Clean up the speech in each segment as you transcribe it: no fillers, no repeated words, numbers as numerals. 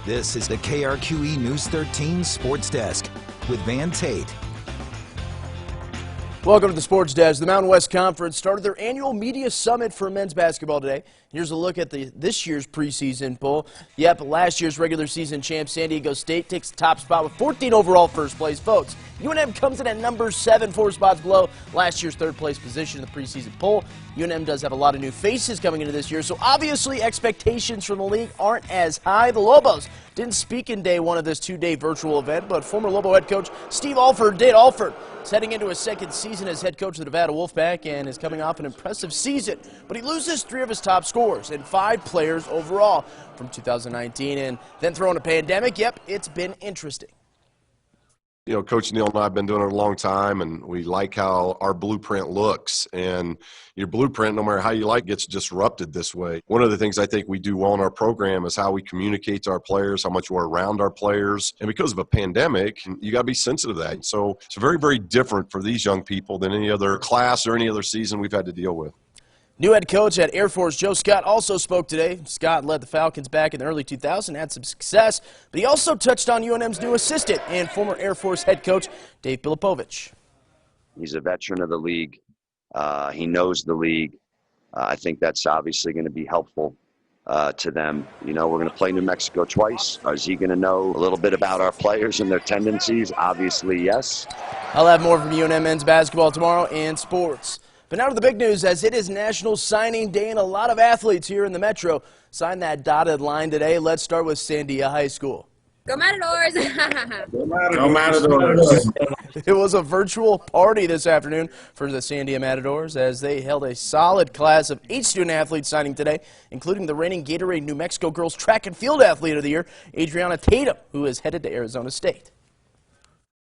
This is the KRQE News 13 Sports Desk with Van Tate. Welcome to the Sports Desk. The Mountain West Conference started their annual media summit for men's basketball today. Here's a look at this year's preseason poll. Yep, last year's regular season champ San Diego State takes the top spot with 14 overall first place votes. UNM comes in at number 7, 4 spots below last year's third place position in the preseason poll. UNM does have a lot of new faces coming into this year, so obviously expectations from the league aren't as high. The Lobos didn't speak in day one of this two-day virtual event, but former Lobo head coach Steve Alford did. Alford is heading into his second season as head coach of the Nevada Wolfpack and is coming off an impressive season, but he loses 3 of his top scorers and 5 players overall from 2019, and then throw in a pandemic. Yep, it's been interesting. You know, Coach Neal and I have been doing it a long time, and we like how our blueprint looks. And your blueprint, no matter how you like, gets disrupted this way. One of the things I think we do well in our program is how we communicate to our players, how much we're around our players. And because of a pandemic, you got to be sensitive to that. So it's very, very different for these young people than any other class or any other season we've had to deal with. New head coach at Air Force Joe Scott also spoke today. Scott led the Falcons back in the early 2000s, had some success, but he also touched on UNM's new assistant and former Air Force head coach Dave Filipovich. He's a veteran of the league. He knows the league. I think that's obviously going to be helpful to them. You know, we're going to play New Mexico twice. Is he going to know a little bit about our players and their tendencies? Obviously, yes. I'll have more from UNM men's basketball tomorrow and sports. But now to the big news, as it is National Signing Day, and a lot of athletes here in the Metro signed that dotted line today. Let's start with Sandia High School. Go Matadors! Go Matadors! It was a virtual party this afternoon for the Sandia Matadors as they held a solid class of 8 student athletes signing today, including the reigning Gatorade New Mexico Girls Track and Field Athlete of the Year, Adriana Tatum, who is headed to Arizona State.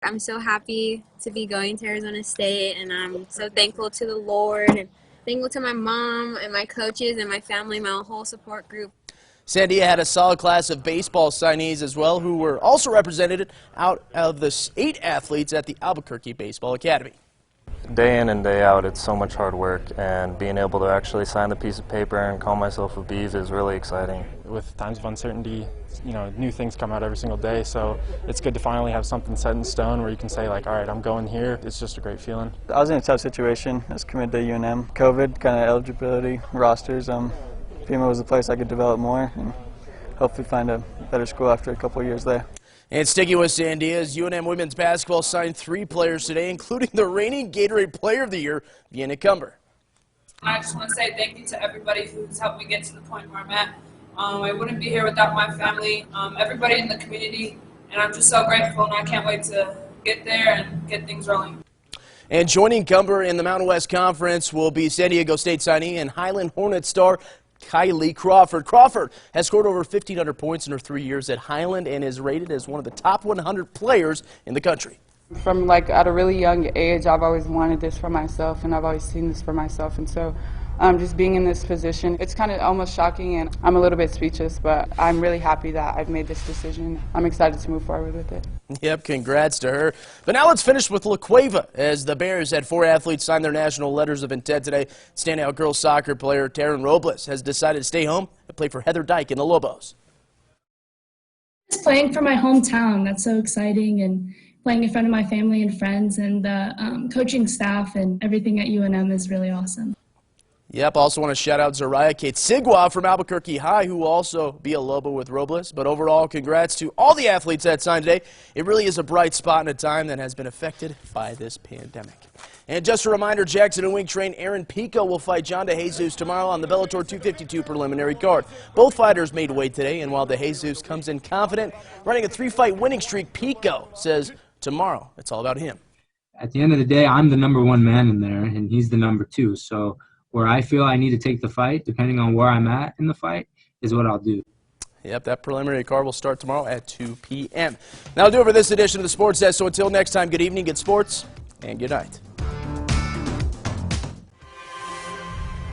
I'm so happy to be going to Arizona State, and I'm so thankful to the Lord and thankful to my mom and my coaches and my family, my whole support group. Sandia had a solid class of baseball signees as well, who were also represented out of the 8 athletes at the Albuquerque Baseball Academy. Day in and day out, it's so much hard work, and being able to actually sign the piece of paper and call myself a Beeve is really exciting. With times of uncertainty, you know, new things come out every single day, so it's good to finally have something set in stone where you can say, like, all right, I'm going here. It's just a great feeling. I was in a tough situation. I was committed to UNM. COVID, kind of eligibility, rosters. FEMA was the place I could develop more and hopefully find a better school after a couple of years there. And sticking with Sandia's, UNM women's basketball signed 3 players today, including the reigning Gatorade Player of the Year, Vienna Cumber. I just want to say thank you to everybody who's helped me get to the point where I'm at. I wouldn't be here without my family, everybody in the community, and I'm just so grateful, and I can't wait to get there and get things rolling. And joining Cumber in the Mountain West Conference will be San Diego State signee and Highland Hornet star Kylie Crawford. Crawford has scored over 1,500 points in her 3 years at Highland and is rated as one of the top 100 players in the country. From at a really young age, I've always wanted this for myself, and I've always seen this for myself, and so just being in this position, it's kind of almost shocking, and I'm a little bit speechless, but I'm really happy that I've made this decision. I'm excited to move forward with it. Yep, congrats to her. But now let's finish with La Cueva, as the Bears had 4 athletes sign their national letters of intent today. Standout girls soccer player Taryn Robles has decided to stay home and play for Heather Dyke in the Lobos. Just playing for my hometown, that's so exciting, and playing in front of my family and friends, and the coaching staff and everything at UNM is really awesome. Yep, also want to shout out Zariah Kate Sigwa from Albuquerque High, who will also be a Lobo with Robles. But overall, congrats to all the athletes that signed today. It really is a bright spot in a time that has been affected by this pandemic. And just a reminder, Jackson and Wing train Aaron Pico will fight John DeJesus tomorrow on the Bellator 252 preliminary card. Both fighters made weight today, and while DeJesus comes in confident, running a 3-fight winning streak, Pico says tomorrow it's all about him. At the end of the day, I'm the #1 man in there, and he's the #2. So where I feel I need to take the fight, depending on where I'm at in the fight, is what I'll do. Yep, that preliminary card will start tomorrow at 2 p.m. That'll do it for this edition of the Sports Desk. So until next time, good evening, good sports, and good night.